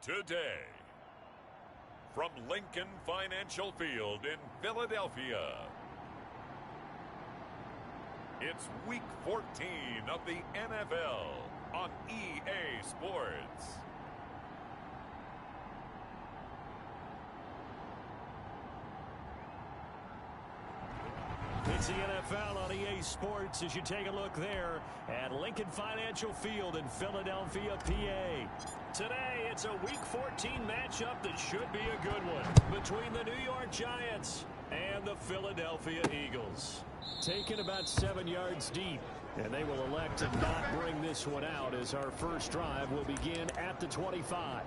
Today, from Lincoln Financial Field in Philadelphia, it's Week 14 of the NFL on EA Sports. It's the NFL on EA Sports as you take a look there at Lincoln Financial Field in Philadelphia, PA. Today, it's a Week 14 matchup that should be a good one between the New York Giants and the Philadelphia Eagles. Taken about 7 yards deep, and they will elect to not bring this one out as our first drive will begin at the 25.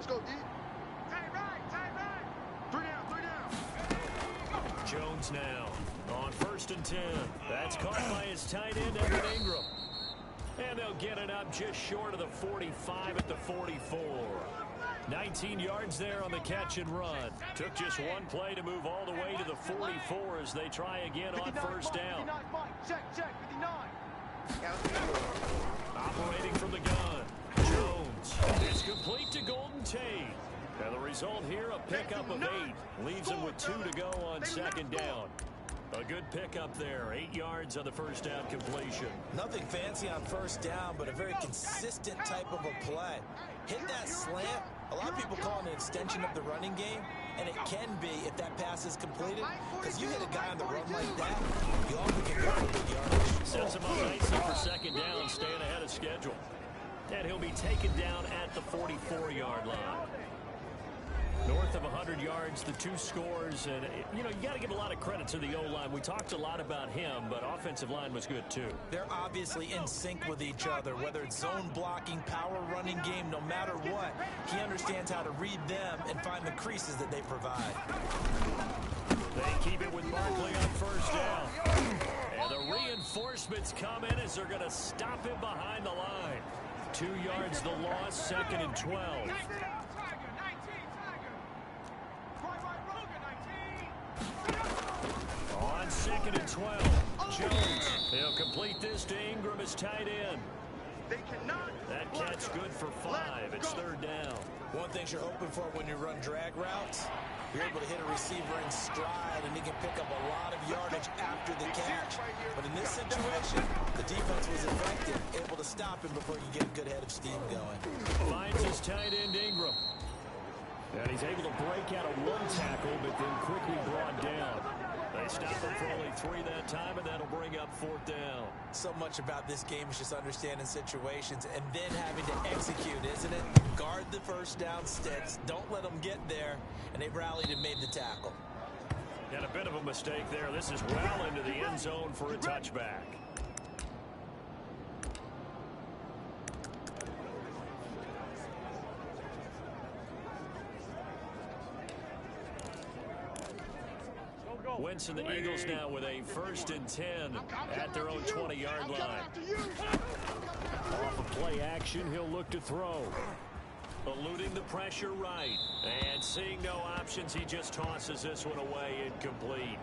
Go deep. Tight right. 3 down. Jones now on 1st and 10. That's caught by his tight end, Evan Ingram. And they'll get it up just short of the 45 at the 44. 19 yards there on the catch and run. Took just one play to move all the way to the 44 as they try again on 1st down. 59, check, 59. Operating from the gun. Jones is complete to Golden Tate. And the result here, a pickup of 8. Leaves him with 2 to go on 2nd down. A good pickup there. 8 yards on the 1st down completion. Nothing fancy on 1st down, but a very consistent type of a play. Hit that slant. A lot of people call it an extension of the running game, and it can be if that pass is completed, because you hit a guy on the run like that, you often can go for big yardage. Sets him up nicely for 2nd down, staying ahead of schedule. And he'll be taken down at the 44-yard line. North of 100 yards, the 2 scores. And, you got to give a lot of credit to the O-line. We talked a lot about him, but offensive line was good, too. They're obviously in sync with each other, whether it's zone blocking, power running game, no matter what. He understands how to read them and find the creases that they provide. They keep it with Barkley on 1st down. And the reinforcements come in as they're going to stop him behind the line. 2 yards the loss, 2nd and 12. On 2nd and 12, Jones. He'll complete this to Ingram as tight end. That catch good for 5. It's 3rd down. One thing you're hoping for when you run drag routes, you're able to hit a receiver in stride, and he can pick up a lot of yardage after the catch. But in this situation, the defense was effective, able to stop him before you get a good head of steam going. Finds his tight end, Ingram. And he's able to break out of 1 tackle, but then quickly brought down. They stop him for only 3 that time, and that'll bring up 4th down. So much about this game is just understanding situations and then having to execute, isn't it? Guard the 1st down sticks. Don't let them get there. And they rallied and made the tackle. And a bit of a mistake there. This is well into the end zone for a touchback. Wentz and the Eagles now with a 1st and 10 at their own 20-yard line. Off of play action, he'll look to throw. Eluding the pressure right. And seeing no options, he just tosses this one away incomplete.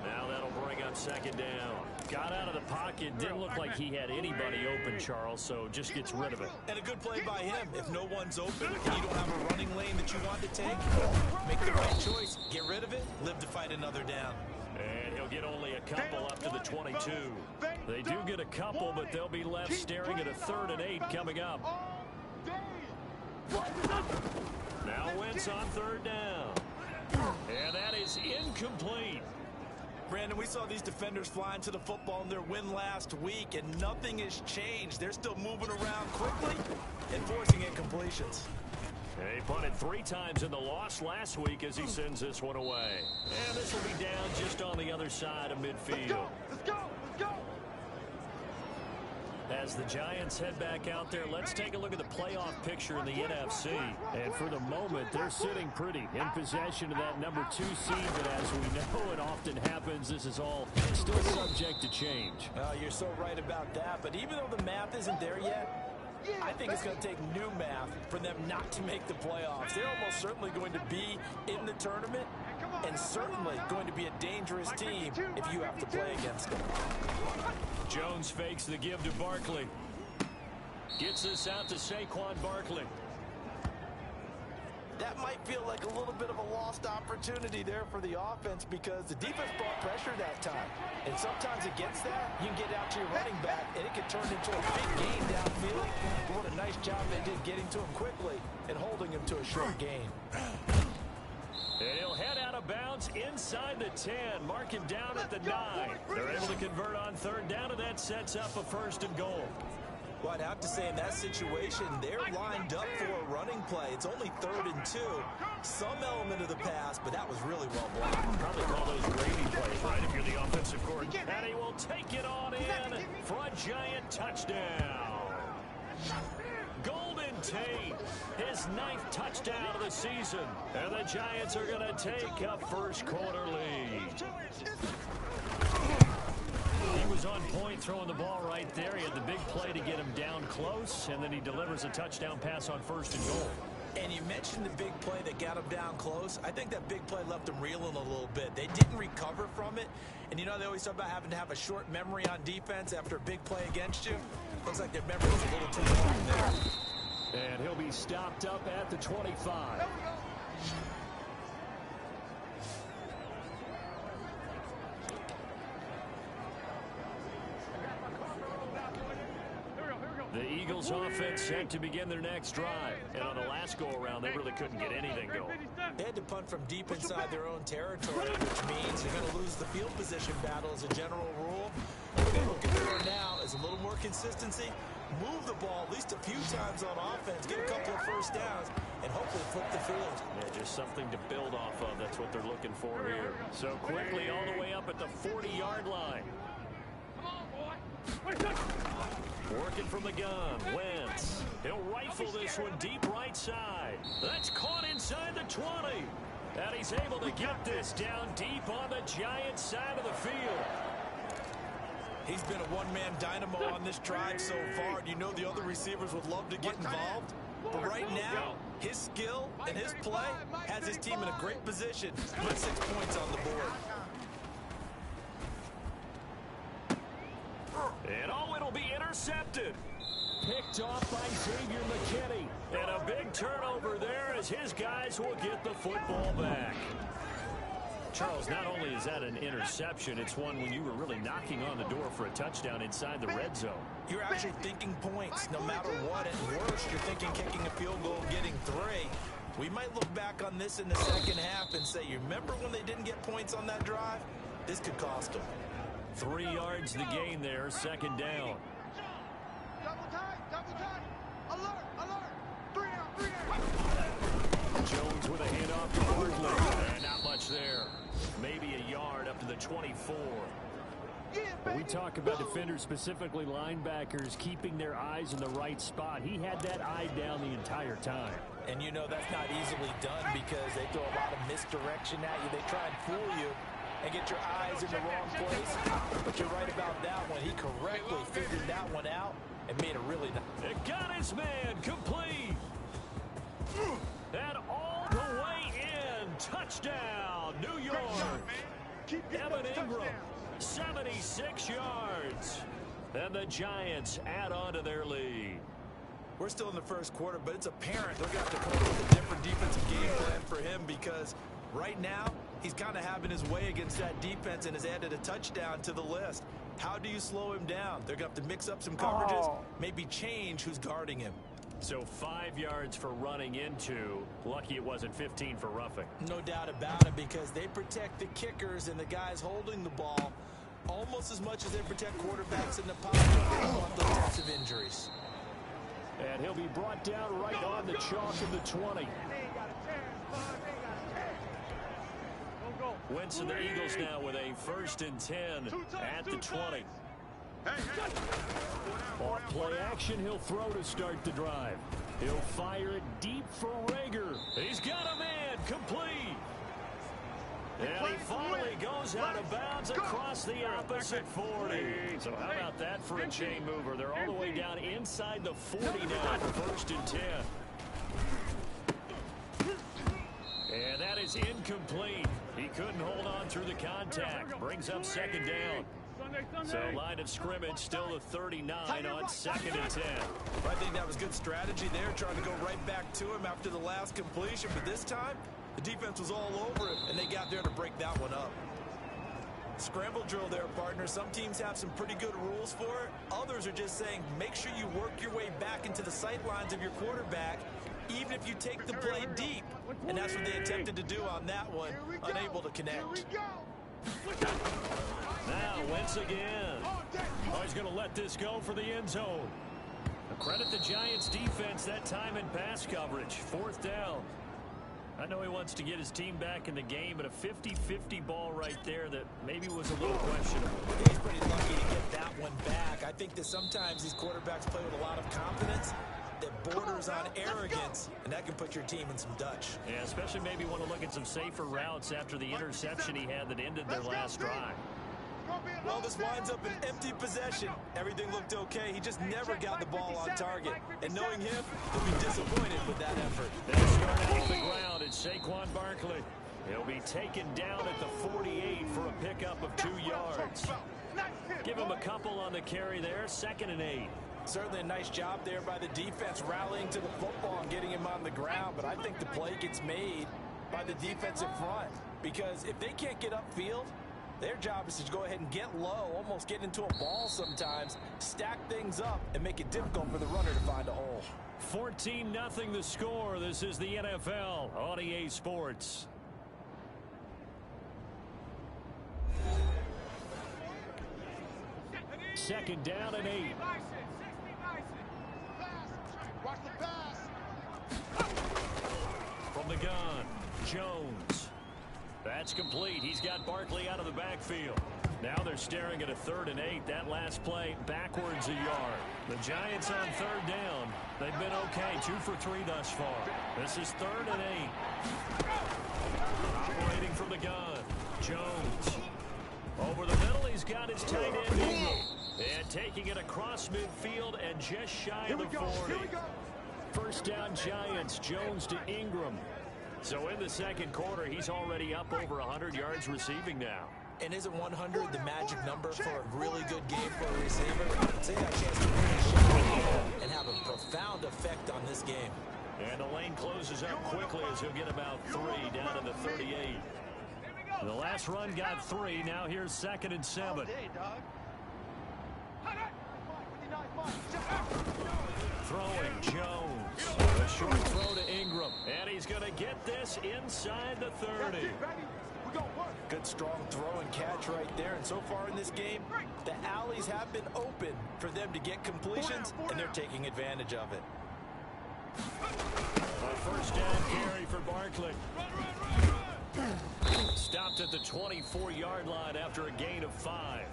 Now that'll bring up 2nd down. Got out of the pocket. Didn't look like he had anybody open, Charles, so just gets rid of it. And a good play by him. If no one's open and you don't have a running lane that you want to take, make the right choice. Get rid of it. Live to fight another down. And he'll get only a couple up to the 22. They do get a couple, but they'll be left staring at a 3rd and 8 coming up. Now Wentz on 3rd down. And that is incomplete. Brandon, we saw these defenders flying to the football in their win last week, and nothing has changed. They're still moving around quickly and forcing incompletions. He punted 3 times in the loss last week as he sends this one away. And this will be down just on the other side of midfield. Let's go. As the Giants head back out there, let's take a look at the playoff picture in the NFC. And for the moment, they're sitting pretty in possession of that number 2 seed. But as we know it often happens, this is all still subject to change. You're so right about that. But even though the math isn't there yet, I think it's going to take new math for them not to make the playoffs. They're almost certainly going to be in the tournament, and certainly going to be a dangerous team if you have to play against them. Jones fakes the give to Barkley. Gets this out to Saquon Barkley. That might feel like a little bit of a lost opportunity there for the offense because the defense brought pressure that time. And sometimes against that, you can get out to your running back, and it can turn into a big gain downfield. But what a nice job they did getting to him quickly and holding him to a short gain. And he'll head out of bounds inside the 10. Mark him down at the 9. They're able to convert on third down, and that sets up a 1st and goal. Well, I'd have to say in that situation, they're lined up for a running play. It's only 3rd and 2. Some element of the pass, but that was really well blocked. Probably call those gravy plays, right, if you're the offensive coordinator. And he will take it on in for a Giant touchdown. Golden Tate, his 9th touchdown of the season. And the Giants are going to take a first-quarter lead. He was on point throwing the ball right there. He had the big play to get him down close, and then he delivers a touchdown pass on 1st and goal. And you mentioned the big play that got him down close. I think that big play left him reeling a little bit. They didn't recover from it. And, you know, they always talk about having to have a short memory on defense after a big play against you. Looks like their memory was a little too long there. And he'll be stopped up at the 25. The Eagles offense set to begin their next drive. And on the last go-around, they really couldn't get anything going. They had to punt from deep inside their own territory, which means you're going to lose the field position battle as a general rule. What they're looking for now is a little more consistency, move the ball at least a few times on offense, get a couple of first downs, and hopefully flip the field. Yeah, just something to build off of. That's what they're looking for here. So quickly all the way up at the 40-yard line. Working from the gun, Wentz. He'll rifle this one deep right side. That's caught inside the 20. And he's able to get this down deep on the Giants side of the field. He's been a one-man dynamo on this drive so far. And you know the other receivers would love to get involved. But right now, his skill and his play has his team in a great position to put 6 points on the board. And oh, it'll be intercepted. Picked off by Xavier McKinney. And a big turnover there as his guys will get the football back. Charles, not only is that an interception, it's one when you were really knocking on the door for a touchdown inside the red zone. You're actually thinking points no matter what. At worst, you're thinking kicking a field goal, getting 3. We might look back on this in the second half and say, you remember when they didn't get points on that drive? This could cost them. 3 yards to gain there, 2nd down. Double time. Alert, alert. 3 down. Jones with a handoff to Barkley. Not much there. Maybe a yard up to the 24. Yeah, We talk about defenders, specifically linebackers, keeping their eyes in the right spot. He had that eye down the entire time. And you know that's not easily done because they throw a lot of misdirection at you. They try and fool you and get your eyes in the wrong place. But you're right about that one. He correctly figured that one out and made a really nice. It got his man complete. And all the way in. Touchdown, New York. Evan Ingram, 76 yards. And the Giants add on to their lead. We're still in the first quarter, but it's apparent they're going to have to come up with a different defensive game plan for him because right now he's kind of having his way against that defense and has added a touchdown to the list. How do you slow him down? They're going to have to mix up some coverages, maybe change who's guarding him. So 5 yards for running into. Lucky it wasn't 15 for roughing. No doubt about it because they protect the kickers and the guys holding the ball almost as much as they protect quarterbacks in the pocket. They don't want those types of injuries. And he'll be brought down right on the chalk of the 20. Wentz and the Eagles now with a 1st and 10 at the 20. Off play action, he'll throw to start the drive. He'll fire it deep for Rager. He's got a man, complete. And he finally goes out of bounds across the opposite 40. So how about that for a chain mover? They're all the way down inside the 40 now for 1st and 10. And that is incomplete. He couldn't hold on through the contact. Brings up second down. So line of scrimmage still a 39 on 2nd and 10. I think that was good strategy there, trying to go right back to him after the last completion. But this time, the defense was all over him, and they got there to break that one up. Scramble drill there, partner. Some teams have some pretty good rules for it. Others are just saying, make sure you work your way back into the sight lines of your quarterback, even if you take the play deep. And that's what they attempted to do on that one, unable to connect. Now, Wentz again. Oh, he's going to let this go for the end zone. Credit the Giants' defense that time in pass coverage. 4th down. I know he wants to get his team back in the game, but a 50-50 ball right there that maybe was a little questionable. He's pretty lucky to get that one back. I think that sometimes these quarterbacks play with a lot of confidence that borders on arrogance, and that can put your team in some Dutch. Yeah, especially maybe want to look at some safer routes after the interception he had that ended their last drive. Well, this winds up an empty possession. Everything looked okay. He just never got the ball on target. And knowing him, he'll be disappointed with that effort. They'll start out on the ground. It's Saquon Barkley. He'll be taken down at the 48 for a pickup of 2 yards. Give him a couple on the carry there. 2nd and 8. Certainly a nice job there by the defense, rallying to the football and getting him on the ground. But I think the play gets made by the defensive front. Because if they can't get upfield, their job is to go ahead and get low, almost get into a ball sometimes, stack things up, and make it difficult for the runner to find a hole. 14-0 the score. This is the NFL on EA Sports. Second down and 8. Watch the pass. From the gun, Jones. That's complete. He's got Barkley out of the backfield. Now they're staring at a 3rd and 8. That last play backwards a yard. The Giants on 3rd down. They've been okay. 2 for 3 thus far. This is 3rd and 8. Operating from the gun. Jones. Over the middle, he's got his tight end Ingram. And taking it across midfield and just shy of the 40. First down Giants. Jones to Ingram. So in the 2nd quarter, he's already up over 100 yards receiving now. And isn't 100 the magic number for a really good game for a receiver? So he got a chance to really shine and have a profound effect on this game. And the lane closes up quickly as he'll get about 3 down to the 38. The last run got 3. Now here's 2nd and 7. Throwing Jones. A short throw to Ingram. And he's going to get this inside the 30. Good strong throw and catch right there. And so far in this game, the alleys have been open for them to get completions, and they're taking advantage of it. A first down carry for Barkley. Stopped at the 24-yard line after a gain of 5.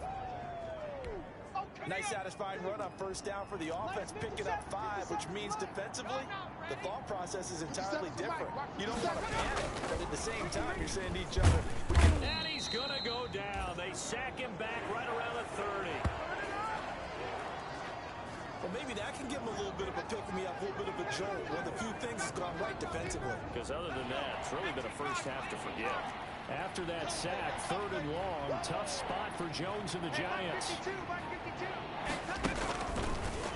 Nice satisfying run on first down for the offense, picking up 5, which means defensively, the thought process is entirely different. You don't want to panic, but at the same time, you're saying to each other, and he's going to go down. They sack him back right around the 30. Well, maybe that can give him a little bit of a pick-me-up, a little bit of a jolt. One of the few things has gone right defensively. Because other than that, it's really been a first half to forget. After that sack, 3rd and long, tough spot for Jones and the Giants.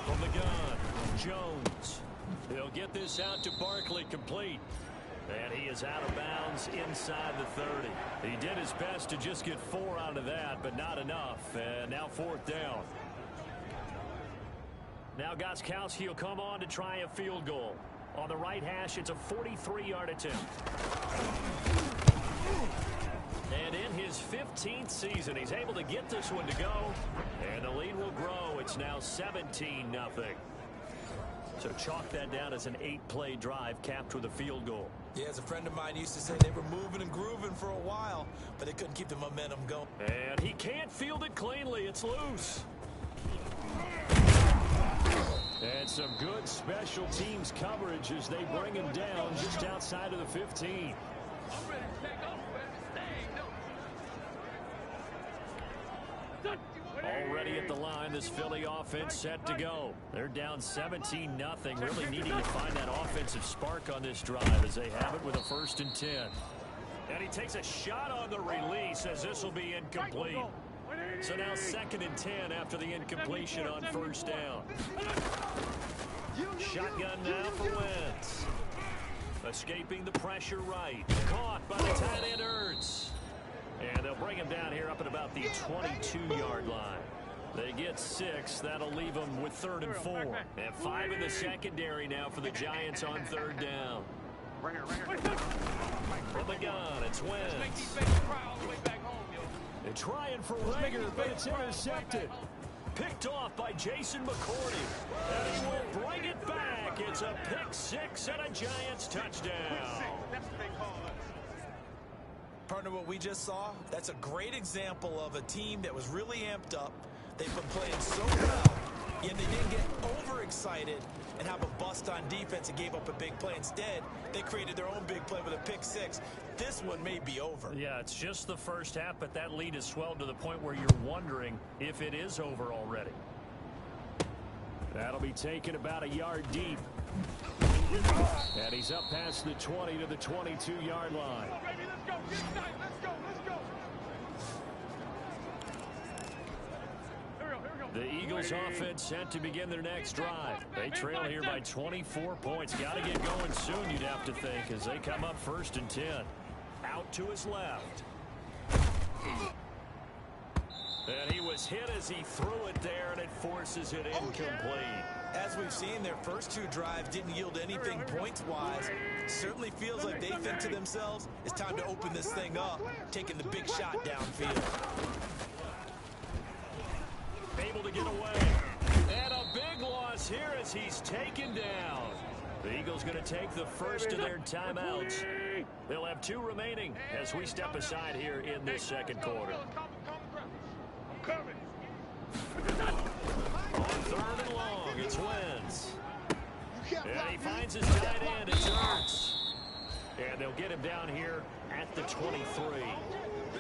From the gun, Jones. He'll get this out to Barkley, complete. And he is out of bounds inside the 30. He did his best to just get 4 out of that, but not enough. And now 4th down. Now Gostkowski will come on to try a field goal. On the right hash, it's a 43-yard attempt. And in his 15th season, he's able to get this one to go. And the lead will grow. It's now 17-0. So chalk that down as an 8-play drive capped with a field goal. Yeah, as a friend of mine used to say, they were moving and grooving for a while, but they couldn't keep the momentum going. And he can't field it cleanly. It's loose. And some good special teams coverage as they bring him down just outside of the 15. Already at the line, this Philly offense set to go. They're down 17-0, really needing to find that offensive spark on this drive as they have it with a 1st and 10. And he takes a shot on the release as this will be incomplete. So now 2nd and 10 after the incompletion on 1st down. Shotgun now for Wentz. Escaping the pressure right. Caught by the tight end Ertz. And they'll bring him down here up at about the 22-yard line. They get 6. That'll leave them with 3rd and 4. And 5 in the secondary now for the Giants on 3rd down. From the gun, it's Wentz. They're trying for Rager, but it's intercepted. Picked off by Jason McCourty. And he will bring it back. It's a pick 6 and a Giants touchdown. Partner, what we just saw, that's a great example of a team that was really amped up. They've been playing so well, yet they didn't get overexcited and have a bust on defense and gave up a big play. Instead, they created their own big play with a pick 6. This one may be over. Yeah, it's just the first half, but that lead has swelled to the point where you're wondering if it is over already. That'll be taken about a yard deep. And he's up past the 20 to the 22-yard line. The Eagles offense set to begin their next drive. They trail here by 24 points. Got to get going soon, you'd have to think, as they come up 1st and 10. Out to his left. And he was hit as he threw it there, and it forces it incomplete. As we've seen, their first 2 drives didn't yield anything points-wise. Certainly feels like they think to themselves, it's time to open this thing up, taking the big shot downfield. Able to get away. And a big loss here as he's taken down. The Eagles going to take the first of their timeouts. They'll have 2 remaining as we step aside here in this 2nd quarter. On 3rd and long, it's Wentz. And he finds his tight end, it's Ertz. And they'll get him down here at the 23.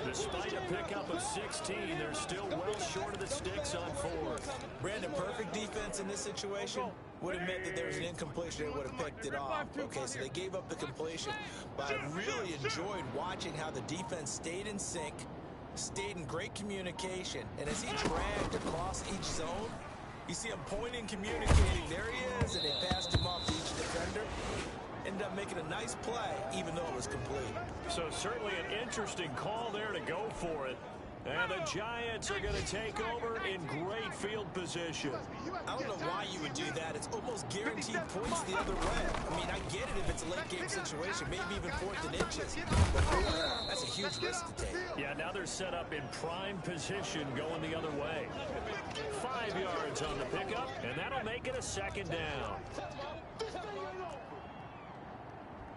Despite a pickup of 16, they're still well short of the sticks on 4th. Brandon, perfect defense in this situation would have meant that there was an incompletion that would have picked it off. Okay, so they gave up the completion. But I really enjoyed watching how the defense stayed in sync, stayed in great communication, and as he dragged across each zone, you see him pointing, communicating. There he is, and they passed him off to each defender. Ended up making a nice play, even though it was complete. So certainly an interesting call there to go for it. And the Giants are going to take over in great field position. I don't know why you would do that. It's almost guaranteed points the other way. I mean, I get it if it's a late game situation, maybe even 4th and inches. That's a huge risk to take. Yeah, now they're set up in prime position going the other way. 5 yards on the pickup, and that'll make it a 2nd down.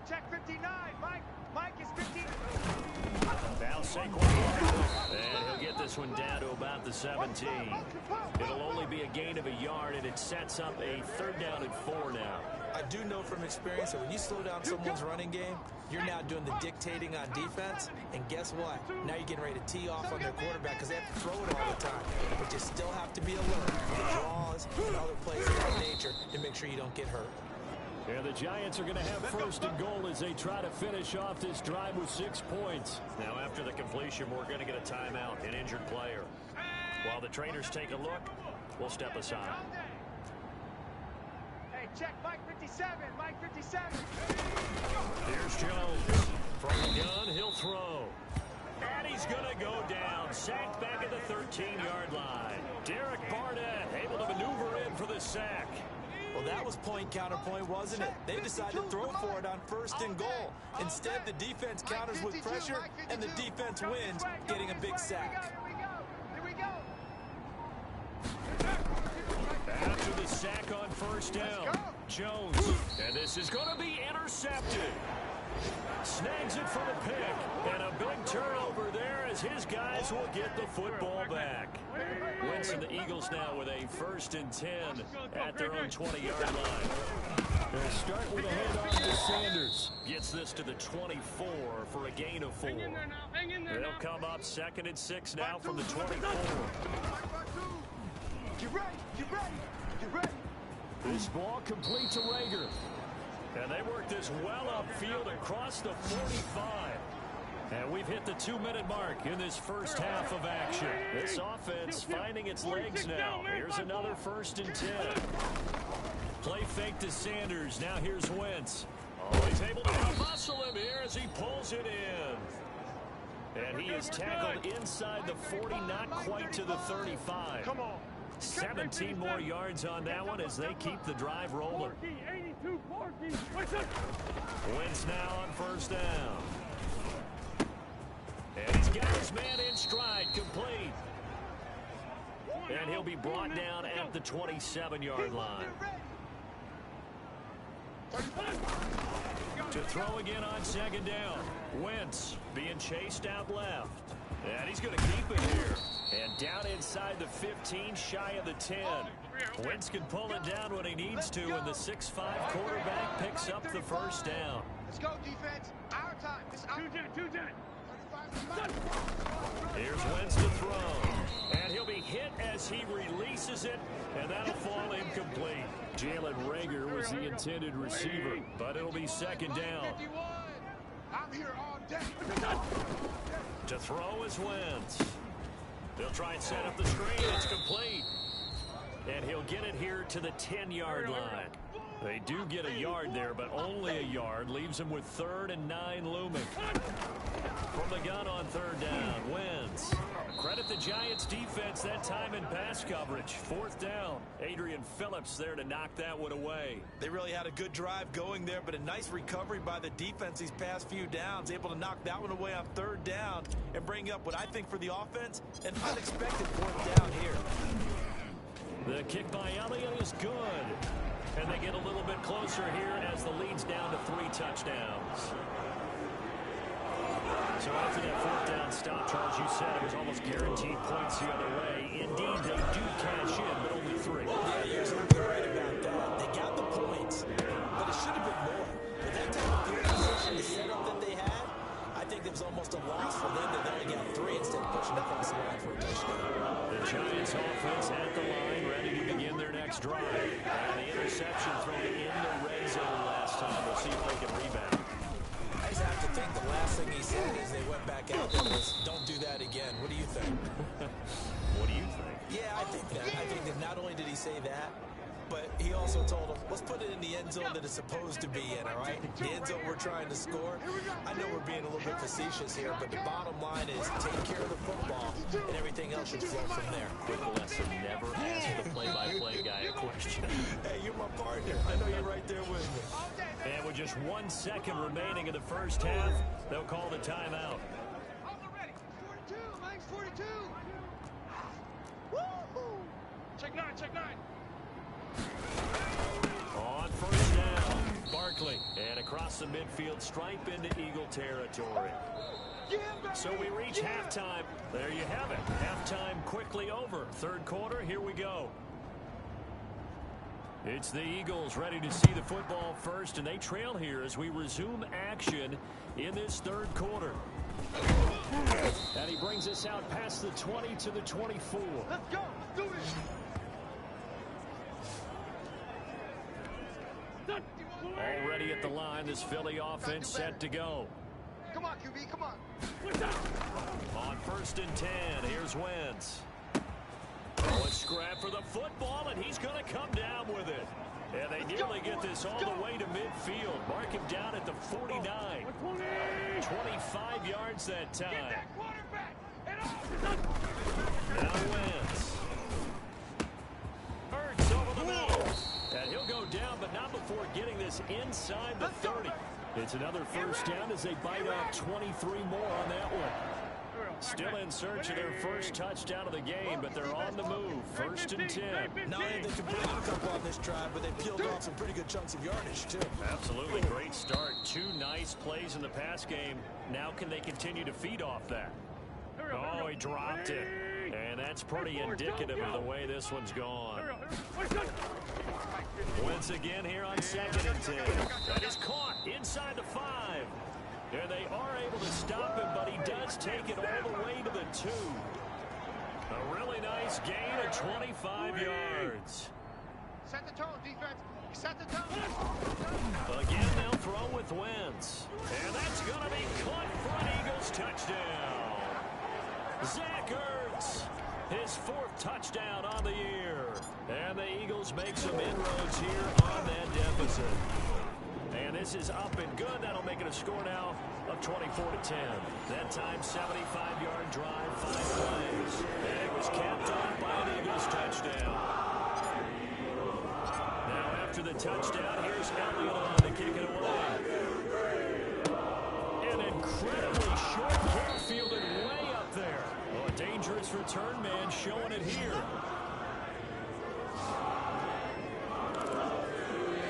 Check 59, Mike. Mike is 15. Now Saquon, and he'll get this one down to about the 17. It'll only be a gain of a yard, and it sets up a 3rd down and 4 now. I do know from experience that when you slow down someone's running game, you're now doing the dictating on defense, and guess what? Now you're getting ready to tee off on their quarterback because they have to throw it all the time. But you still have to be alert to draws and other plays of that nature to make sure you don't get hurt. And the Giants are going to have 1st and goal as they try to finish off this drive with 6 points. Now after the completion, we're going to get a timeout, an injured player. While the trainers take a look, we'll step aside. Hey, check Mike 57, Mike 57. Here's Jones. From the gun, he'll throw. And he's going to go down. Sacked back at the 13-yard line. Derek Barnett able to maneuver in for the sack. Well, that was point counterpoint, wasn't it? They decided to throw for it on 1st and goal. Instead, the defense counters with pressure, and the defense wins, getting a big sack. Here we go. After the sack on 1st down, Jones. And this is going to be intercepted. Snags it for the pick. And a big turnover there as his guys will get the football back. Wentz and the Eagles now with a 1st and 10 at their own 20-yard line. They'll start with a handoff to Sanders. Gets this to the 24 for a gain of 4. They'll come up 2nd and 6 now from the 24. Get ready, get ready, get ready. This ball complete to Rager. And they work this well upfield across the 45. And we've hit the 2-minute mark in this first half of action. This offense finding its legs now. Here's another 1st and 10. Play fake to Sanders. Now here's Wentz. Oh, he's able to muscle him here as he pulls it in. And he is tackled inside the 40, not quite to the 35. Come on. 17 more yards on that one as they keep the drive rolling. Wentz now on 1st down. And he's got his man in stride, complete. And he'll be brought down at the 27-yard line. To throw again on 2nd down. Wentz being chased out left. And he's going to keep it here. And down inside the 15, shy of the 10. Wentz can pull it down when he needs to, and the 6'5" quarterback picks up the 1st down. Let's go, defense. Our time. It's our time. Here's Wentz to throw. And he'll be hit as he releases it, and that'll fall incomplete. Jalen Reagor was the intended receiver, but it'll be 2nd down. I'm here all day. To throw is Wentz. They'll try and set up the screen. It's complete. And he'll get it here to the 10-yard line. They do get a yard there, but only a yard. Leaves them with 3rd and 9 looming. From the gun on 3rd down, Wentz. Credit the Giants defense that time in pass coverage. 4th down. Adrian Phillips there to knock that one away. They really had a good drive going there, but a nice recovery by the defense these past few downs. Able to knock that one away on 3rd down and bring up what I think for the offense, an unexpected 4th down here. The kick by Elliott is good. And they get a little bit closer here as the lead's down to 3 touchdowns. So after that 4th down stop, Charles, you said it was almost guaranteed points the other way. Indeed, they do cash in, but only 3. Yeah, you're exactly right about that. They got the points, but it should have been more. With that type of field position, the setup that they had, I think it was almost a loss for them that they only got 3 instead of pushing across the line for a touchdown. The Giants offense at the line, ready to begin their next drive. And the interception thrown in the red zone last time. We'll see if they can rebound. I just have to think the last thing he said as they went back out there was, don't do that again. What do you think? What do you think? Yeah, I think that. I think that not only did he say that, but he also told them, let's put it in the end zone that it's supposed to be in, all right? The end zone we're trying to score. I know we're being a little bit facetious here, but the bottom line is take care of the football, and everything else should flow from there. Quick lesson, never ask the play-by-play guy a question. Hey, you're my partner. I know you're right there with me. And with just 1 second remaining in the first half, they'll call the timeout. Ready. 42. Mike's 42. Woo-hoo. Check 9. On 1st down, Barkley. And across the midfield stripe into Eagle territory. So we reach halftime. There you have it. Halftime quickly over. 3rd quarter, here we go. It's the Eagles ready to see the football first, and they trail here as we resume action in this 3rd quarter. And he brings us out past the 20 to the 24. Let's go. Do it. Already at the line, this Philly offense set to go. Come on, QB, come on. On 1st and 10, here's Wentz. Oh, a scrap for the football, and he's going to come down with it. And they nearly get this all the way to midfield. Mark him down at the 49. 25 yards that time. Now Wentz. Hurts over the middle. And he'll go down, but not before getting this inside the 30. It's another 1st down as they bite off 23 more on that one. Still in search of their first touchdown of the game, but they're on the move. 1st and 10. Not only they completed a couple on this drive, but they peeled off some pretty good chunks of yardage, too. Absolutely great start. 2 nice plays in the pass game. Now can they continue to feed off that? Oh, he dropped it. And that's pretty indicative of the way this one's gone. Once again here on 2nd and 10. That is caught inside the 5. And they are able to stop him, but he does take it all the way to the 2. A really nice gain of 25 yards. Set the tone, defense. Again, they'll throw with Wentz. And that's going to be caught for an Eagles touchdown. Zach Ertz, his 4th touchdown on the year. And the Eagles make some inroads here on that deficit. And this is up and good. That'll make it a score now of 24-10. That time, 75-yard drive, 5 plays. And it was capped off by an Eagles touchdown. Now after the touchdown, here's Elliott on to kick it away. An incredibly short kick fielded way up there. Oh, a dangerous return man showing it here.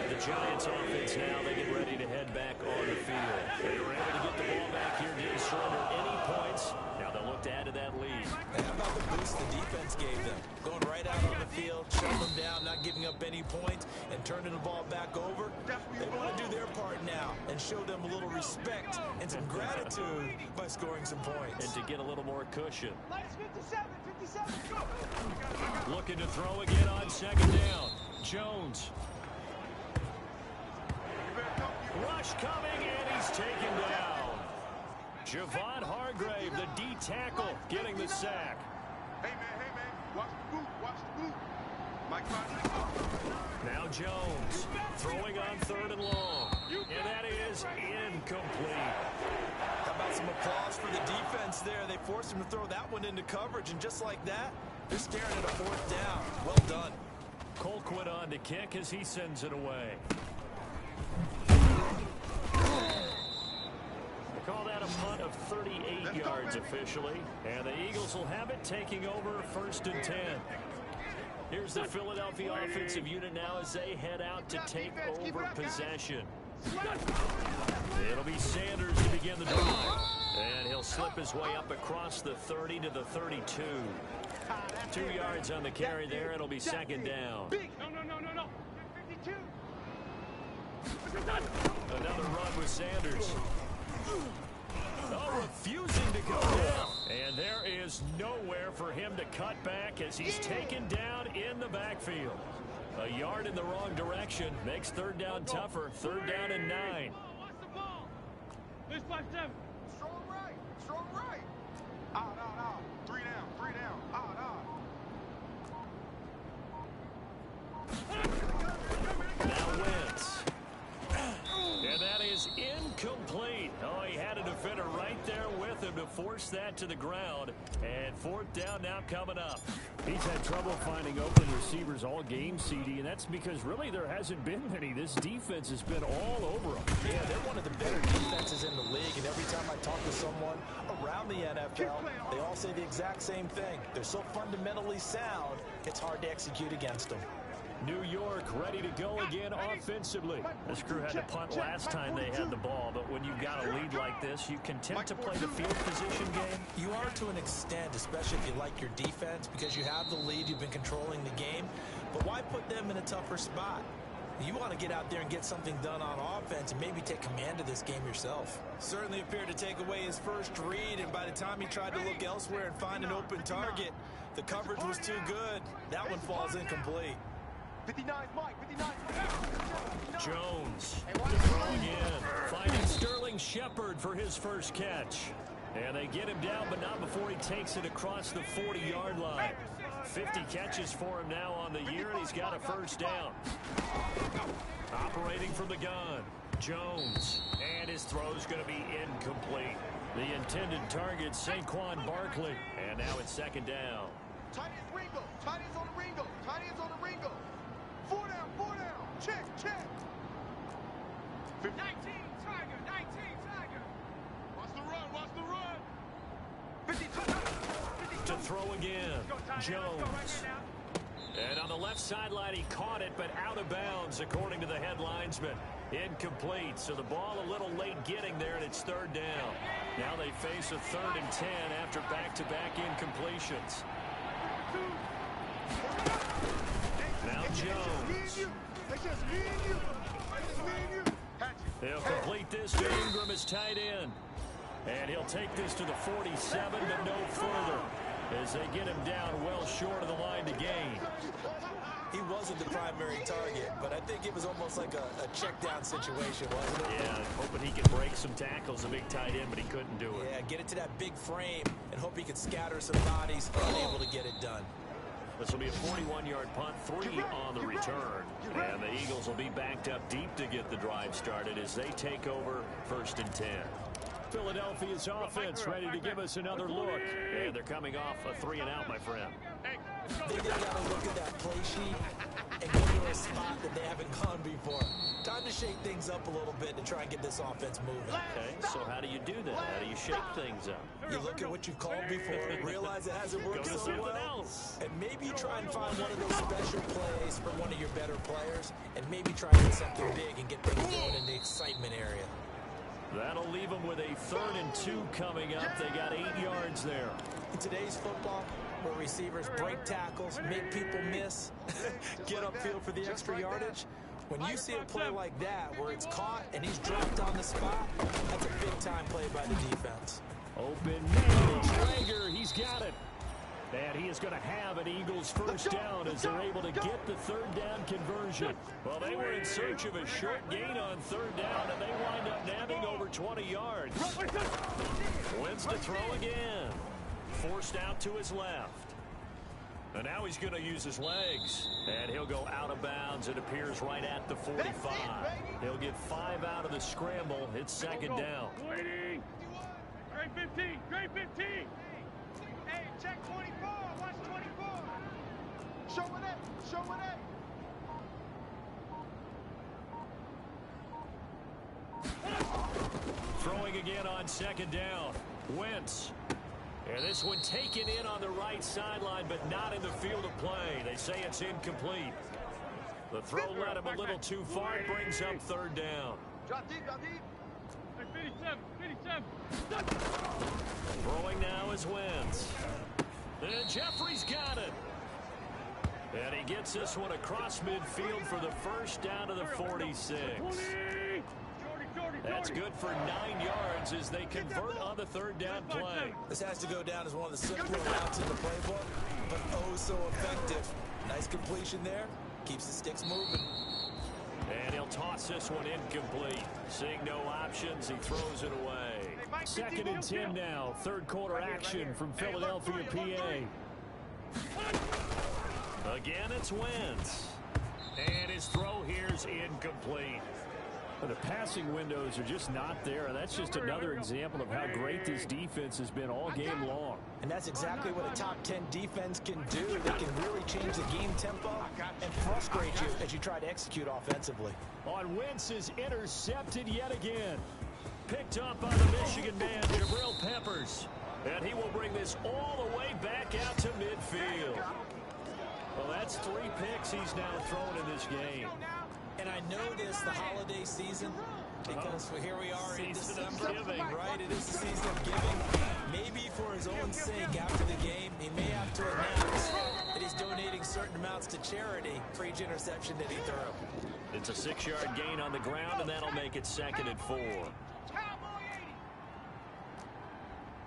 The Giants offense now, they get ready to head back on the field. They were able to get the ball back here, didn't surrender any points. Now they'll look to add to that lead. And how about the boost the defense gave them? Going right out on the field, shutting them down, not giving up any points, and turning the ball back over. They want to do their part now and show them a little respect and some gratitude by scoring some points. And to get a little more cushion. Looking to throw again on 2nd down. Jones. Rush coming, and he's taken down. Javon Hargrave, the D tackle, getting the sack. Hey, man, watch the boot. Now Jones throwing on 3rd and long. And that is incomplete. How about some applause for the defense there? They forced him to throw that one into coverage, and just like that, they're staring at a 4th down. Well done. Colquitt on to kick as he sends it away. Call that a punt of 38 yards officially. And the Eagles will have it, taking over 1st and 10. Here's the Philadelphia offensive unit now as they head out to take over possession. It'll be Sanders to begin the drive. And he'll slip his way up across the 30 to the 32. 2 yards on the carry there. It'll be 2nd down. No. 52. Another run with Sanders. Oh, refusing to go down. And there is nowhere for him to cut back as he's taken down in the backfield. A yard in the wrong direction makes 3rd down tougher. 3rd down and 9. Strong right. Out. 3 down. Out. Now Wentz. And that is incomplete. Oh, he had a defender right there with him to force that to the ground. And 4th down now coming up. He's had trouble finding open receivers all game, CD, and that's because really there hasn't been many. This defense has been all over them. Yeah, they're one of the better defenses in the league, and every time I talk to someone around the NFL, they all say the exact same thing. They're so fundamentally sound, it's hard to execute against them. New York ready to go again offensively. This crew had to punt last time they had the ball, but when you've got a lead like this, you can tend to play the field position game. You are to an extent, especially if you like your defense, because you have the lead, you've been controlling the game. But why put them in a tougher spot? You want to get out there and get something done on offense and maybe take command of this game yourself. Certainly appeared to take away his first read, and by the time he tried to look elsewhere and find an open target, the coverage was too good. That one falls incomplete. 59, Mike. 59. Jones throwing in, finding Sterling Shepard for his first catch. And they get him down, but not before he takes it across the 40-yard line. 50 catches for him now on the year, and he's got a 1st down. Operating from the gun, Jones. And his throw's going to be incomplete. The intended target, Saquon Barkley. And now it's 2nd down. Tight ends Ringo. Tight ends on the Ringo. Tight ends on the Ringo. 4 down. Check. 19, Tiger. Watch the run. 52. To throw again, Jones. And on the left sideline, he caught it, but out of bounds, according to the head linesman. Incomplete, so the ball a little late getting there, and it's 3rd down. Now they face a 3rd and 10 after back-to-back incompletions. Now Jones. He'll complete this to Ingram as tight end. And he'll take this to the 47, but no further, as they get him down well short of the line to gain. He wasn't the primary target, but I think it was almost like a check-down situation, wasn't it? Yeah, hoping he could break some tackles, a big tight end, but he couldn't do it. Yeah, get it to that big frame and hope he could scatter some bodies, unable to get it done. This will be a 41-yard punt, 3 on the return. And the Eagles will be backed up deep to get the drive started as they take over 1st and 10. Philadelphia's offense ready to give us another look. And they're coming off a 3-and-out, my friend. They're going to got to look at that play sheet and go to a spot that they haven't gone before. Time to shake things up a little bit to try and get this offense moving. Okay, so how do you do that? How do you shake things up? You look at what you've called before, realize it hasn't worked Go to so something well, else. and maybe try and find one of those special plays for one of your better players, and maybe try and get something big and get things going in the excitement area. That'll leave them with a 3rd and 2 coming up. They got 8 yards there. In today's football, where receivers break tackles, make people miss, get upfield for the extra yardage, when you see a play like that where it's caught and he's dropped on the spot, that's a big-time play by the defense. Open man, Traeger, he's got it. And he is going to have an Eagles first down as they're able to get the 3rd down conversion. Well, they were in search of a short gain on 3rd down, and they wind up nabbing over 20 yards. Wins to throw again. Forced out to his left. And now he's going to use his legs. And he'll go out of bounds. It appears right at the 45. He'll get 5 out of the scramble. It's 2nd down. Waiting. Grade 15. Grade 15. Hey, check 24. Watch 24. Show it up. Show it up. Throwing again on 2nd down. Wentz. And this one taken in on the right sideline, but not in the field of play. They say it's incomplete. The throw led him a little too far. It brings up 3rd down. Drop deep, drop deep. 57. 57. Throwing now is Wentz. And Jeffrey's got it. And he gets this one across midfield for the first down to the 46. That's good for 9 yards as they convert on the 3rd down play. This has to go down as one of the simpler routes in the playbook, but oh so effective. Nice completion there. Keeps the sticks moving. And he'll toss this one incomplete. Seeing no options, he throws it away. 2nd and 10 now. 3rd quarter action from Philadelphia, PA. Again, it's Wentz. And his throw here's incomplete. The passing windows are just not there, and that's just another example of how great this defense has been all game long. And that's exactly what a top 10 defense can do. They can really change the game tempo and frustrate you as you try to execute offensively. On Wentz is intercepted yet again. Picked up by the Michigan man, Jabril Peppers. And he will bring this all the way back out to midfield. Well, that's 3 picks he's now thrown in this game. And I know this the holiday season because here we are in December, right? It is the season of giving. Maybe for his own sake after the game, he may have to announce that he's donating certain amounts to charity for each interception that he threw. It's a 6-yard gain on the ground, and that'll make it 2nd and 4.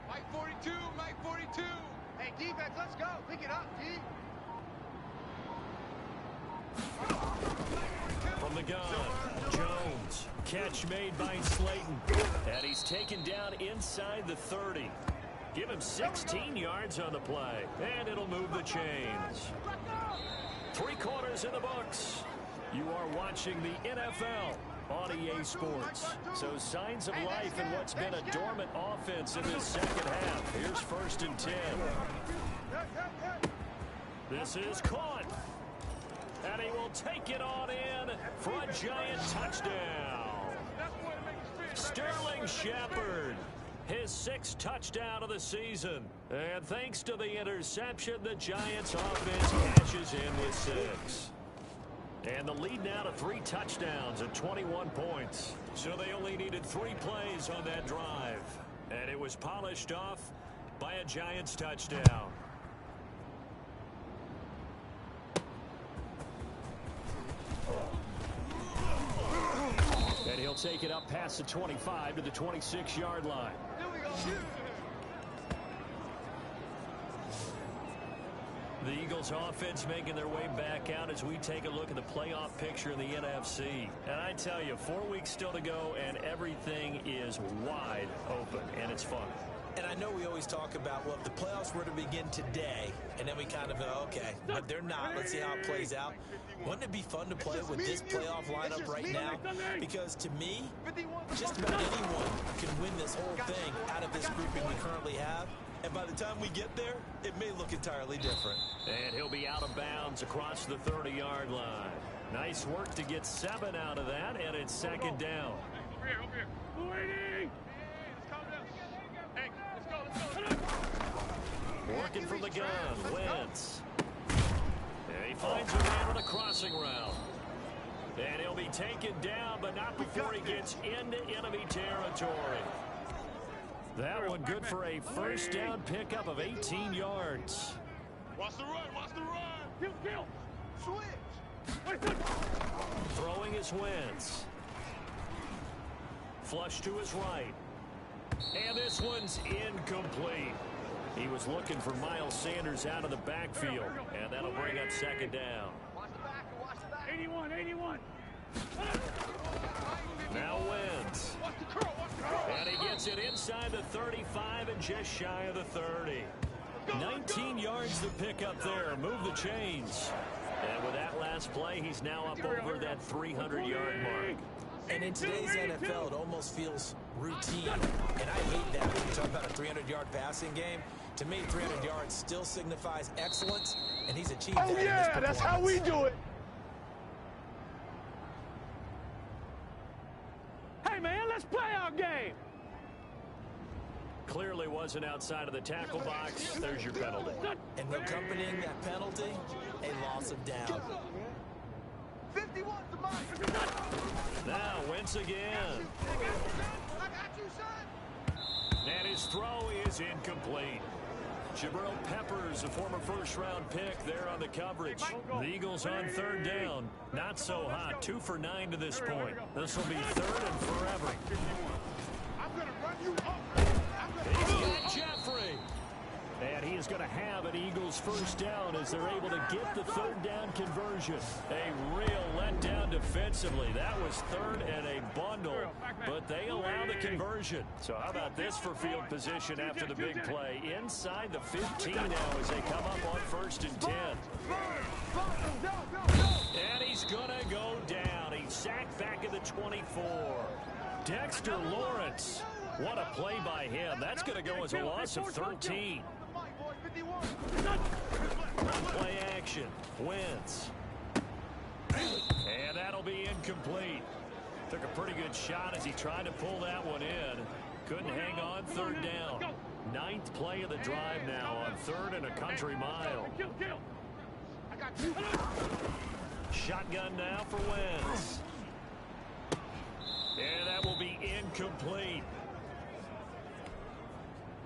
Mike 42, Mike 42. Hey, defense, let's go. Pick it up, D. From the gun, Jones. Catch made by Slayton. And he's taken down inside the 30. Give him 16 yards on the play. And it'll move the chains. 3 quarters in the books. You are watching the NFL on EA Sports. So signs of life in what's been a dormant offense in this 2nd half. Here's 1st and 10. This is caught. And he will take it on in for a giant touchdown. Sterling Shepard, his 6th touchdown of the season. And thanks to the interception, the Giants offense cashes in with 6. And the lead now to 3 touchdowns and 21 points. So they only needed 3 plays on that drive. And it was polished off by a Giants touchdown. And he'll take it up past the 25 to the 26-yard line. The Eagles offense making their way back out as we take a look at the playoff picture in the NFC. And I tell you, 4 weeks still to go, and everything is wide open, and it's fun. And I know we always talk about, well, if the playoffs were to begin today, and then we kind of go, okay, but they're not. Let's see how it plays out. Wouldn't it be fun to play with this playoff lineup right now? Because to me, just about anyone can win this whole thing out of this grouping we currently have. And by the time we get there, it may look entirely different. And he'll be out of bounds across the 30-yard line. Nice work to get 7 out of that, and it's second down. Over here, over here. Waiting. Hey, let's go. Working from the gun, Wentz. And he finds a man on a crossing route. And he'll be taken down, but not before he gets into enemy territory. That one good for a first down pickup of 18 yards. Watch the run, watch the run. Kill. Switch. Throwing his Wentz. Flush to his right. And this one's incomplete. He was looking for Miles Sanders out of the backfield. And that'll bring up second down. Watch the back. 81. Now Wentz. Watch the curl. And he gets it inside the 35 and just shy of the 30. 19 yards to pick up there. Move the chains. And with that last play, he's now up over that 300-yard mark. And in today's NFL, it almost feels routine. And I hate that when you talk about a 300-yard passing game. To me, 300 yards still signifies excellence, and he's achieved that in this performance. That's how we do it. Hey, man, let's play our game. Clearly wasn't outside of the tackle box. There's your penalty. And accompanying that penalty, a loss of down. 51 to mine. Now Wentz again. I got you, son. And his throw is incomplete. Jabril Peppers, a former first-round pick there on the coverage. The Eagles on third down. Not so hot. 2 for 9 to this point. This will be third and forever. I'm going to run you up. He's got Jeffrey. And he is going to have an Eagles first down as they're able to get the third down conversion. A real letdown defensively. That was third and a bundle, but they allow the conversion. So how about this for field position after the big play? Inside the 15 now as they come up on 1st and 10. And he's going to go down. He's sacked back at the 24. Dexter Lawrence. What a play by him. That's going to go as a loss of 13. Play action. Wentz. And that'll be incomplete. Took a pretty good shot as he tried to pull that one in. Couldn't hang on third down. 9th play of the drive now on 3rd and a country mile. I got you. Shotgun now for Wentz. And that will be incomplete.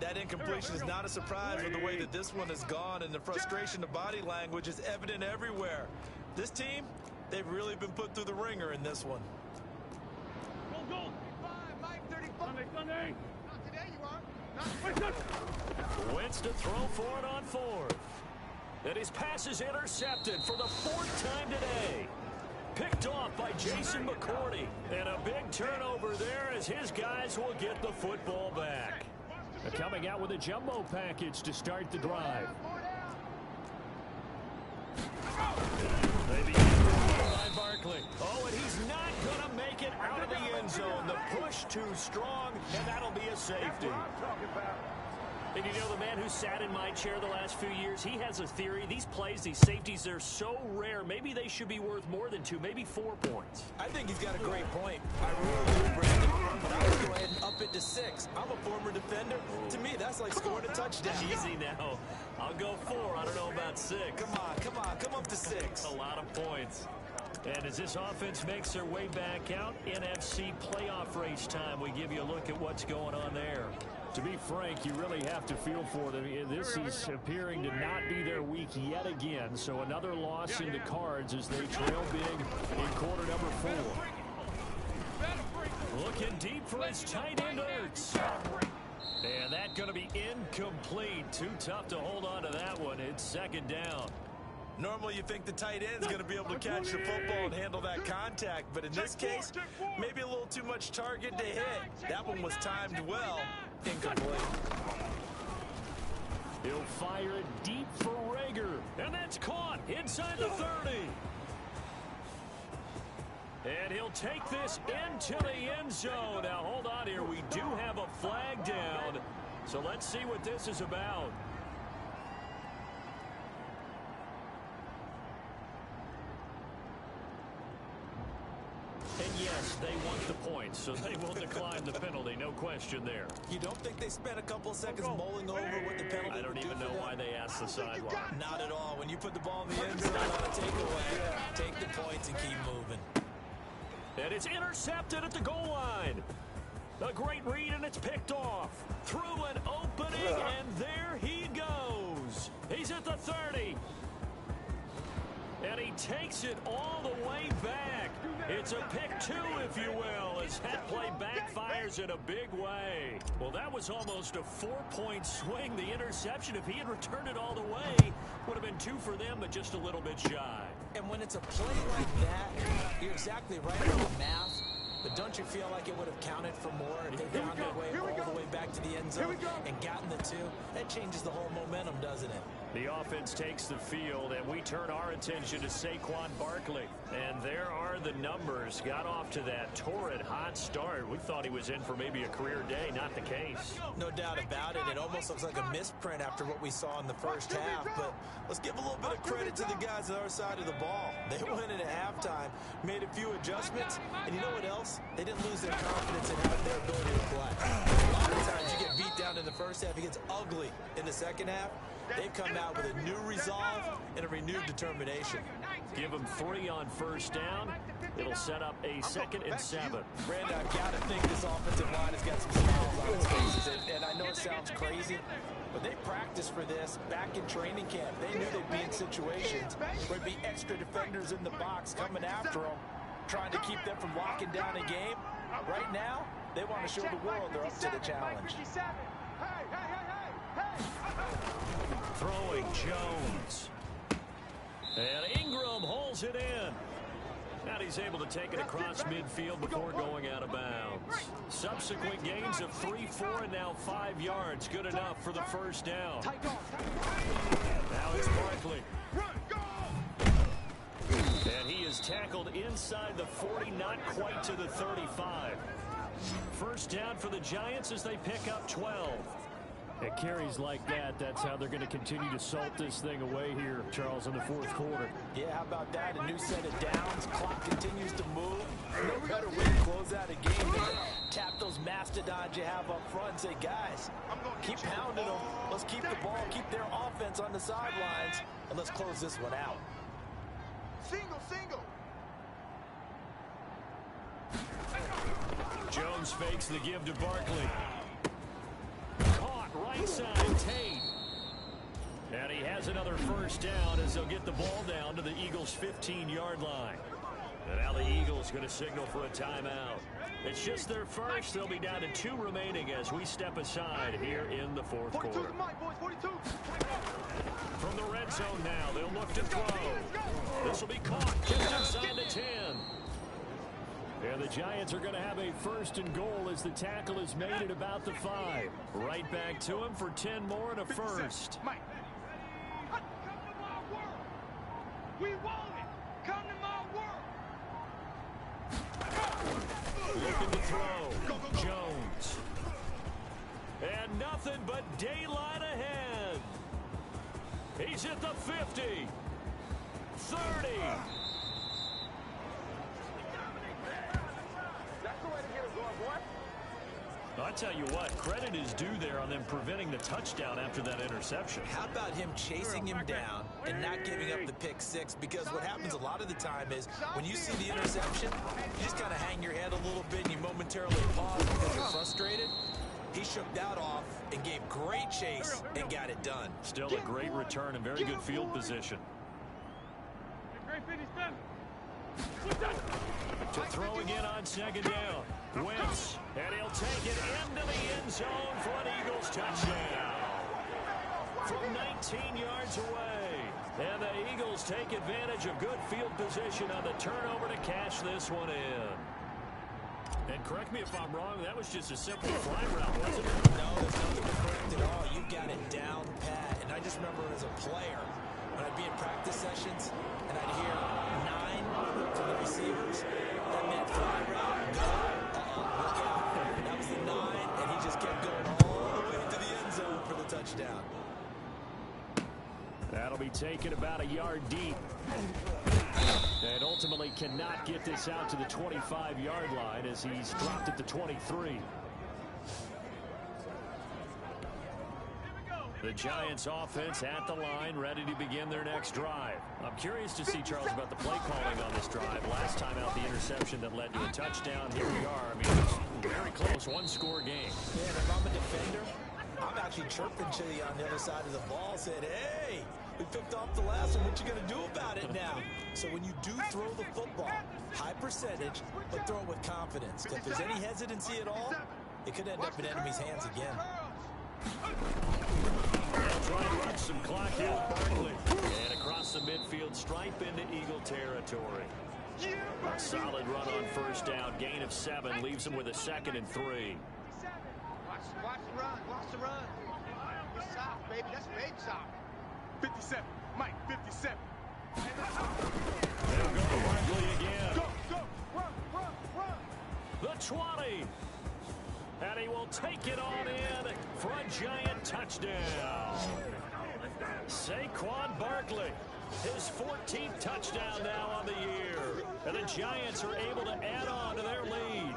That incompletion is not a surprise with the way that this one has gone, and the frustration of body language is evident everywhere. This team, they've really been put through the ringer in this one. Go. Mike 35. Sunday. Not today, you are. Wentz to throw for it on 4th. And his pass is intercepted for the 4th time today. Picked off by Jason McCourty. And a big turnover there as his guys will get the football back. Coming out with a jumbo package to start the drive. They begin by Barkley. Oh, and he's not going to make it out of the end zone. The push too strong, and that'll be a safety. And you know, the man who sat in my chair the last few years, he has a theory. These plays, these safeties, they're so rare. Maybe they should be worth more than 2, maybe 4 points. I think he's got a great point. I really do, Brandon. But I would go ahead and up it to 6. I'm a former defender. To me, that's like scoring a touchdown. Easy now. I'll go 4. I don't know about 6. Come on. Come up to 6. A lot of points. And as this offense makes their way back out, NFC playoff race time, we give you a look at what's going on there. To be frank, you really have to feel for them. This is appearing to not be their week yet again. So another loss in the cards as they trail big in quarter number 4. Looking deep for his tight end, Ertz. And that's going to be incomplete. Too tough to hold on to that one. It's second down. Normally you think the tight end's going to be able to catch the football and handle that contact, but in this case, maybe a little too much target to hit. That one was timed well. Incomplete. He'll fire it deep for Rager. And that's caught inside the 30. And he'll take this into the end zone. Now, hold on here. We do have a flag down. So let's see what this is about. And yes, they want the points, so they will decline the penalty. No question there. You don't think they spent a couple seconds mulling over what the penalty I don't even know why they asked the sideline. Not at all. When you put the ball in the end zone on a takeaway, take the points and keep moving. And it's intercepted at the goal line. A great read, and it's picked off. Through an opening, and there he goes. He's at the 30. And he takes it all the way back. It's a pick two, if you will, as that play backfires in a big way. Well, that was almost a 4-point swing. The interception, if he had returned it all the way, would have been 2 for them, but just a little bit shy. And when it's a play like that, you're exactly right on the math. But don't you feel like it would have counted for more if they found their way all the way back to the end zone and gotten the 2? That changes the whole momentum, doesn't it? The offense takes the field, and we turn our attention to Saquon Barkley. And there are the numbers. Got off to that torrid hot start. We thought he was in for maybe a career day. Not the case. No doubt about it. It almost looks like a misprint after what we saw in the first half. But let's give a little bit of credit to the guys on our side of the ball. They went in at halftime, made a few adjustments, and you know what else? They didn't lose their confidence in having their ability to play. A lot of times you get beat down in the first half, it gets ugly in the second half. They've come out with a new resolve and a renewed determination. Give them 3 on first down. It'll set up a 2nd and 7. Brandon, I've got to think this offensive line has got some smiles on its faces. And I know it sounds crazy, but they practiced for this back in training camp. They knew they'd be in situations where there'd be extra defenders in the box coming after them, trying to keep them from locking down a game. Right now, they want to show the world they're up to the challenge. Throwing Jones. And Ingram holds it in. And he's able to take it across midfield before going out of bounds. Subsequent gains of 3, 4, and now 5 yards. Good enough for the first down. Now it's Barkley. And he is tackled inside the 40, not quite to the 35. First down for the Giants as they pick up 12. At carries like that, that's how they're going to continue to salt this thing away here, Charles, in the fourth quarter. Yeah, how about that? A new set of downs. Clock continues to move. No better way to close out a game than to tap those mastodons you have up front and say, guys, keep pounding them. Let's keep the ball, keep their offense on the sidelines, and let's close this one out. Single. Jones fakes the give to Barkley. Caught right side, Tate. And he has another first down as they'll get the ball down to the Eagles' 15-yard line. And now the Eagles going to signal for a timeout. It's just their first. They'll be down to 2 remaining as we step aside here in the fourth quarter. From the red zone now, they'll look to throw. This will be caught just inside the 10. And the Giants are going to have a first and goal as the tackle is made at about the 5. Right back to him for 10 more and a first. We want it. Come to my work. Looking to throw. Jones. And nothing but daylight ahead. He's at the 50. 30. I'll tell you what, credit is due there on them preventing the touchdown after that interception. How about him chasing him down and not giving up the pick 6? Because what happens a lot of the time is when you see the interception, you just kind of hang your head a little bit and you momentarily pause because you're frustrated. He shook that off and gave great chase and got it done. Still a great return and very good field position. Great finish, done. To throw again on second down. Wentz, and he'll take it into the end zone for an Eagles touchdown. From 19 yards away. And the Eagles take advantage of good field position on the turnover to cash this one in. And correct me if I'm wrong, that was just a simple fly route, wasn't it? No, there's nothing to correct at all. You got it down pat. And I just remember as a player, when I'd be in practice sessions, and I'd hear 9 from the receivers, that meant fly route, go, look out. That was the 9, and he just kept going all the way into the end zone for the touchdown. That'll be taken about a yard deep. And ultimately cannot get this out to the 25-yard line as he's dropped at the 23. The Giants offense at the line, ready to begin their next drive. I'm curious to see, Charles, about the play calling on this drive. Last time out, the interception that led to a touchdown. Here we are. I mean, it's very close, one-score game. Yeah, if I'm a defender, I'm actually chirping to you on the other side of the ball, said, hey, we picked off the last one. What you going to do about it now? So when you do throw the football, high percentage, but throw it with confidence. If there's any hesitancy at all, it could end up in enemy's hands again. They'll try to run some clock here with Barkley. And across the midfield stripe into Eagle territory. A solid run on first down. Gain of 7 leaves him with a 2nd and 3. Watch the run. Watch the run. It's soft, baby. That's baby soft. 57. Mike, 57. They'll go to Barkley again. Go, go. Run, run, run. The 20. And he will take it on in for a Giant touchdown. Saquon Barkley, his 14th touchdown now on the year. And the Giants are able to add on to their lead.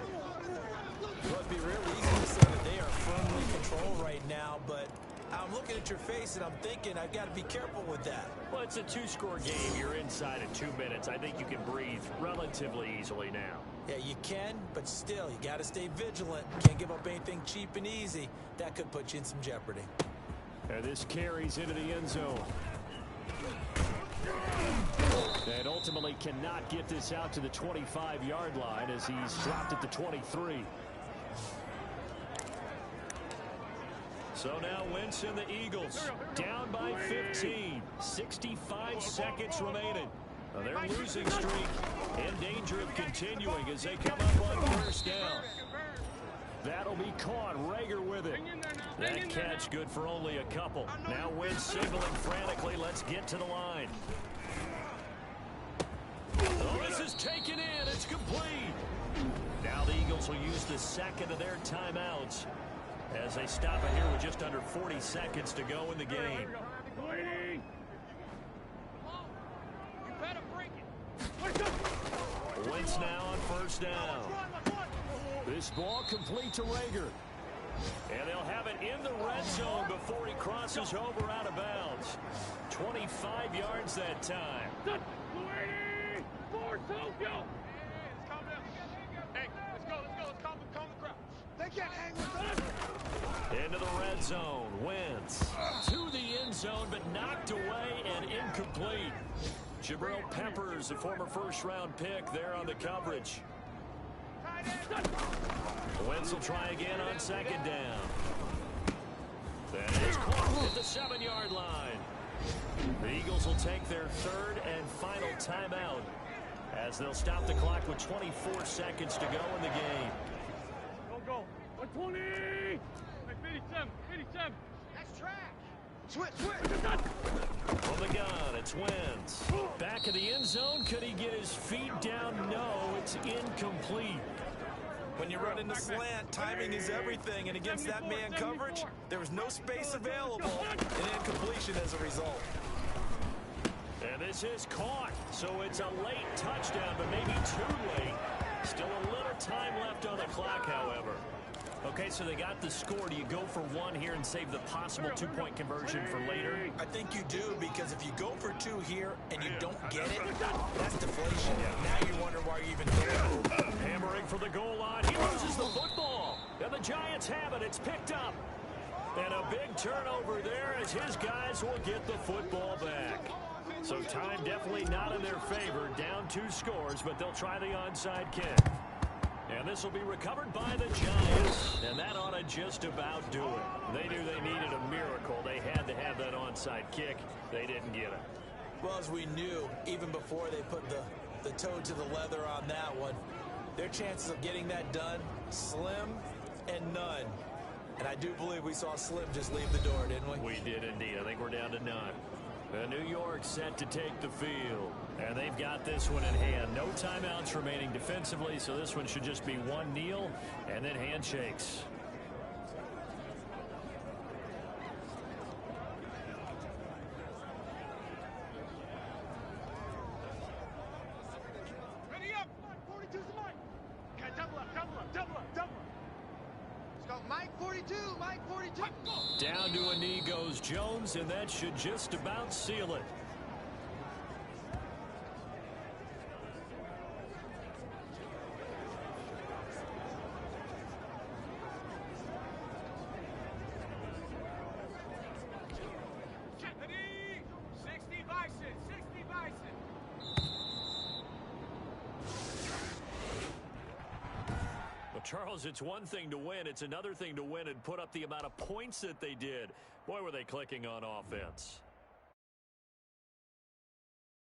Well, it'd be real easy to say that they are firmly in control right now, but I'm looking at your face and I'm thinking I've got to be careful with that. Well, it's a 2-score game. You're inside of 2 minutes. I think you can breathe relatively easily now. Yeah, you can, but still, you got to stay vigilant. Can't give up anything cheap and easy. That could put you in some jeopardy. And this carries into the end zone. And ultimately cannot get this out to the 25-yard line as he's dropped at the 23. So now Wentz and the Eagles down by 15. 65 seconds remaining. Their losing streak in danger of continuing as they come up on first down. That'll be caught. Rager with it. That catch good for only a couple. Now Wentz signaling frantically. Let's get to the line. Oh, this is taken in. It's complete. Now the Eagles will use the 2nd of their timeouts as they stop it here with just under 40 seconds to go in the game. Wentz now on first down. This ball complete to Rager. And they'll have it in the red zone before he crosses over out of bounds. 25 yards that time. For Tokyo. Hey, let's go. Let's calm the crowd. They can't hang with us. Into the red zone. Wentz to the end zone, but knocked away and incomplete. Jabril Peppers, a former first-round pick, there on the coverage. Wentz will try again on second down. That is caught at the 7-yard line. The Eagles will take their 3rd and final timeout as they'll stop the clock with 24 seconds to go in the game. Go. 120. 57. That's track. Switch. From the gun, it's Wentz. Back of the end zone. Could he get his feet down? No, it's incomplete. When you run in the slant, timing is everything, and against that man coverage, there was no space available, and incompletion as a result. And this is caught, so it's a late touchdown, but maybe too late. Still a little time left on the clock, however. Okay, so they got the score. Do you go for 1 here and save the possible 2-point conversion for later? I think you do, because if you go for 2 here and you don't get it, that's deflation. Now you wonder why you even doing it. Hammering for the goal line. He loses the football. And the Giants have it. It's picked up. And a big turnover there as his guys will get the football back. So time definitely not in their favor. Down 2 scores, but they'll try the onside kick. And this will be recovered by the Giants. And that ought to just about do it. They knew they needed a miracle. They had to have that onside kick. They didn't get it. Well, as we knew, even before they put the toe to the leather on that one, their chances of getting that done, slim and none. And I do believe we saw Slim just leave the door, didn't we? We did indeed. I think we're down to none. And New York set to take the field. And they've got this one in hand. No timeouts remaining defensively, so this one should just be one kneel and then handshakes. Ready up. 42's the mic. Okay, double up, double up, double up, double up. Let's go, Mike 42, Mike 42. Down to a knee goes Jones, and that should just about seal it. Ready? 60 Bison, 60 Bison. Well, Charles, it's one thing to win. It's another thing to win and put up the amount of points that they did. Boy, were they clicking on offense.